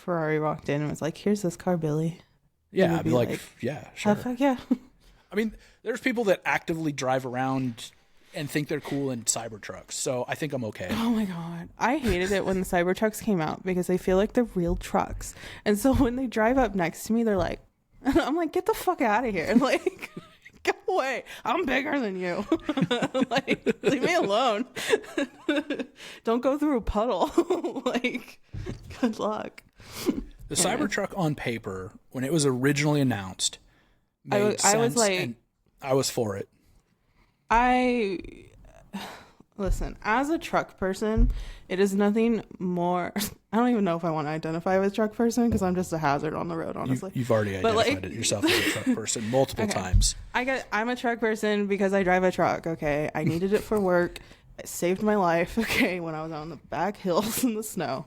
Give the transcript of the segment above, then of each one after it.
Ferrari walked in and was like, "Here's this car, Billy." Yeah, I'd be like, yeah, sure. Oh, fuck yeah. I mean, there's people that actively drive around and think they're cool in Cybertrucks, so I think I'm okay. Oh my god, I hated it when the Cybertrucks came out because they feel like they're real trucks, and so when they drive up next to me, they're like, I'm like, get the fuck out of here, like, go away, I'm bigger than you. Like, leave me alone. Don't go through a puddle. Like, good luck. The Cybertruck on paper, when it was originally announced, made sense, I was like, and I was for it. Listen, as a truck person, it is nothing more. I don't even know if I want to identify as a truck person because I'm just a hazard on the road, honestly. You've already identified it yourself as a truck person multiple times. I'm a truck person because I drive a truck, okay? I needed it for work. It saved my life, okay, when I was on the back hills in the snow.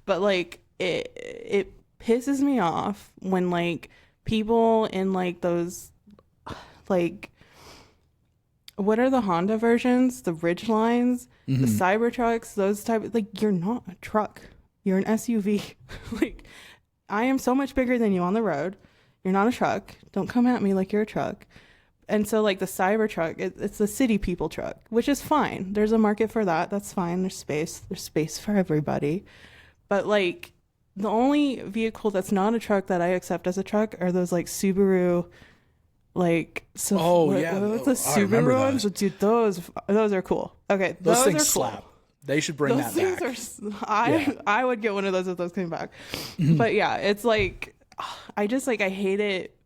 But, like, it pisses me off when, like, people in, like, those, like, what are the Honda versions? The Ridgelines, the Cybertrucks, those type. Like, you're not a truck. You're an SUV. Like, I am so much bigger than you on the road. You're not a truck. Don't come at me like you're a truck. And so, like, the Cybertruck, it's the city people truck, which is fine. There's a market for that. That's fine. There's space. There's space for everybody. But, like, the only vehicle that's not a truck that I accept as a truck are those, like, Subaru. Like, so what's the Subaru ones? Dude, those are cool. Okay, those things are cool. Slap. They should bring those that back. I would get one of those if those came back. But yeah, it's like, I just, like, I hate it.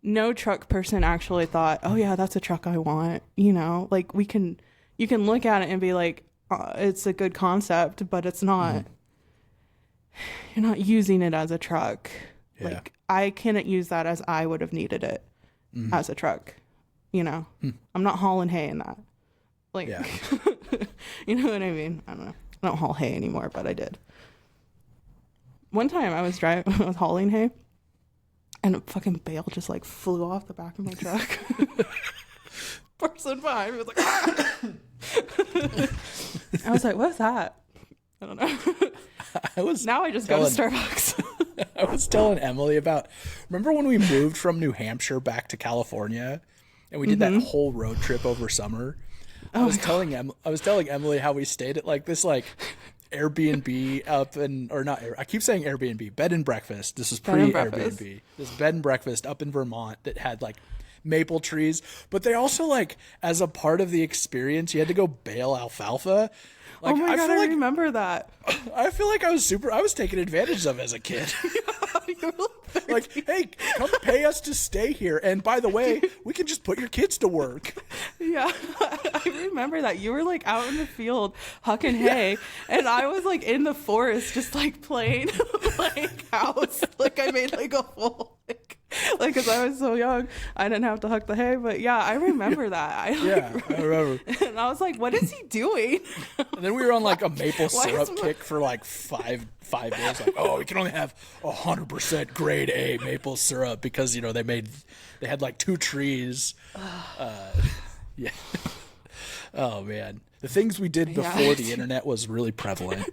No truck person actually thought, oh yeah, that's a truck I want. You know, like, you can look at it and be like, it's a good concept, but it's not. You're not using it as a truck. Yeah. Like, I cannot use that as I would have needed it. As a truck, you know. I'm not hauling hay in that. Like, you know what I mean? I don't know. I don't haul hay anymore, but I did. One time I was hauling hay, and a fucking bale just, like, flew off the back of my truck. Person behind me was like, ah! I was like, what's that? I don't know. Now I just go to Starbucks. I was telling Emily about, remember when we moved from New Hampshire back to California and we did that whole road trip over summer? I was telling Emily how we stayed at, like, this, like, Airbnb up in, or not, I keep saying Airbnb, bed and breakfast. This is pre-Airbnb. This bed and breakfast up in Vermont that had, like, maple trees, but they also, like, as a part of the experience, you had to go bale alfalfa. Like, oh my God, I remember that. I feel like I was taken advantage of as a kid. Like, hey, come pay us to stay here. And by the way, we can just put your kids to work. Yeah, I remember that. You were, like, out in the field hucking hay, and I was, like, in the forest just, like, playing, like, house. Like, I made, like, a full, like, because I was so young, I didn't have to huck the hay. But yeah, I remember that. I remember. And I was like, what is he doing? And then we were on, like, a maple syrup kick for, like, five days. Like, oh, we can only have 100% grade A maple syrup because, you know, they had, like, 2 trees. Yeah. Oh man, the things we did before the internet was really prevalent.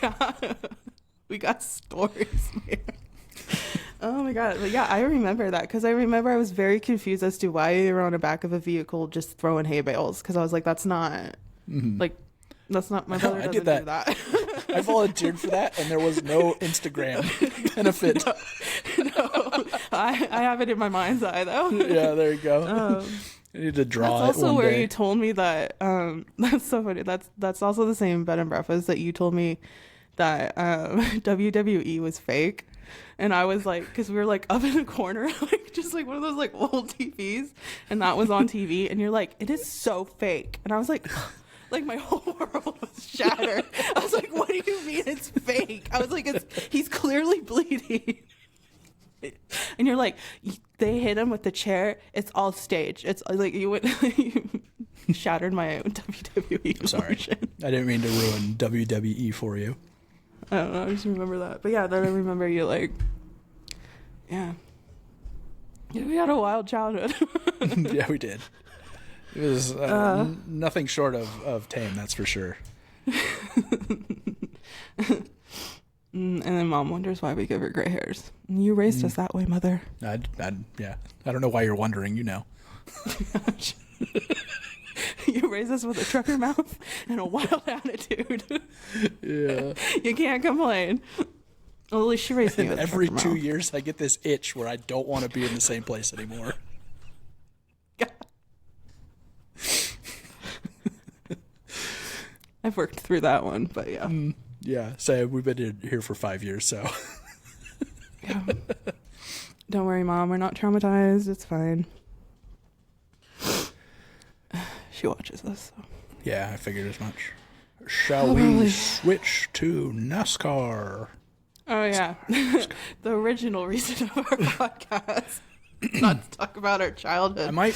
Yeah, we got stories, man. Oh my God. But yeah, I remember that because I remember I was very confused as to why you were on the back of a vehicle just throwing hay bales, because I was like, that's not like, that's not, my brother doesn't do that. I volunteered for that, and there was no Instagram benefit. No, I have it in my mind's eye though. Yeah, there you go. I need to draw that's it one also where day. you told me that. That's so funny. That's also the same bed and breakfast that you told me that WWE was fake. And I was like, because we were, like, up in a corner, like, just, like, one of those, like, old TVs, and that was on TV, and you're like, it is so fake. And I was like, my whole world was shattered. I was like, what do you mean it's fake? I was like, he's clearly bleeding. And you're like, they hit him with the chair. It's all staged. It's like you shattered my WWE. I'm sorry. Illusion. I didn't mean to ruin WWE for you. I don't know. I just remember that. But yeah, then I remember you, like, yeah, we had a wild childhood. Yeah, we did. It was nothing short of tame, that's for sure. And then mom wonders why we give her gray hairs. You raised us that way, mother. Yeah. I don't know why you're wondering, you know. You raised us with a trucker mouth and a wild attitude. Yeah. You can't complain. Well, at least she raised me with a Every trucker 2 mouth. years, I get this itch where I don't want to be in the same place anymore. I've worked through that one, but yeah. Yeah. So we've been here for 5 years, so. Yeah. Don't worry, Mom. We're not traumatized. It's fine. She watches this. So. Yeah, I figured as much. Shall we switch to NASCAR? Oh, yeah. The original reason of our podcast. Not to talk about our childhood. I might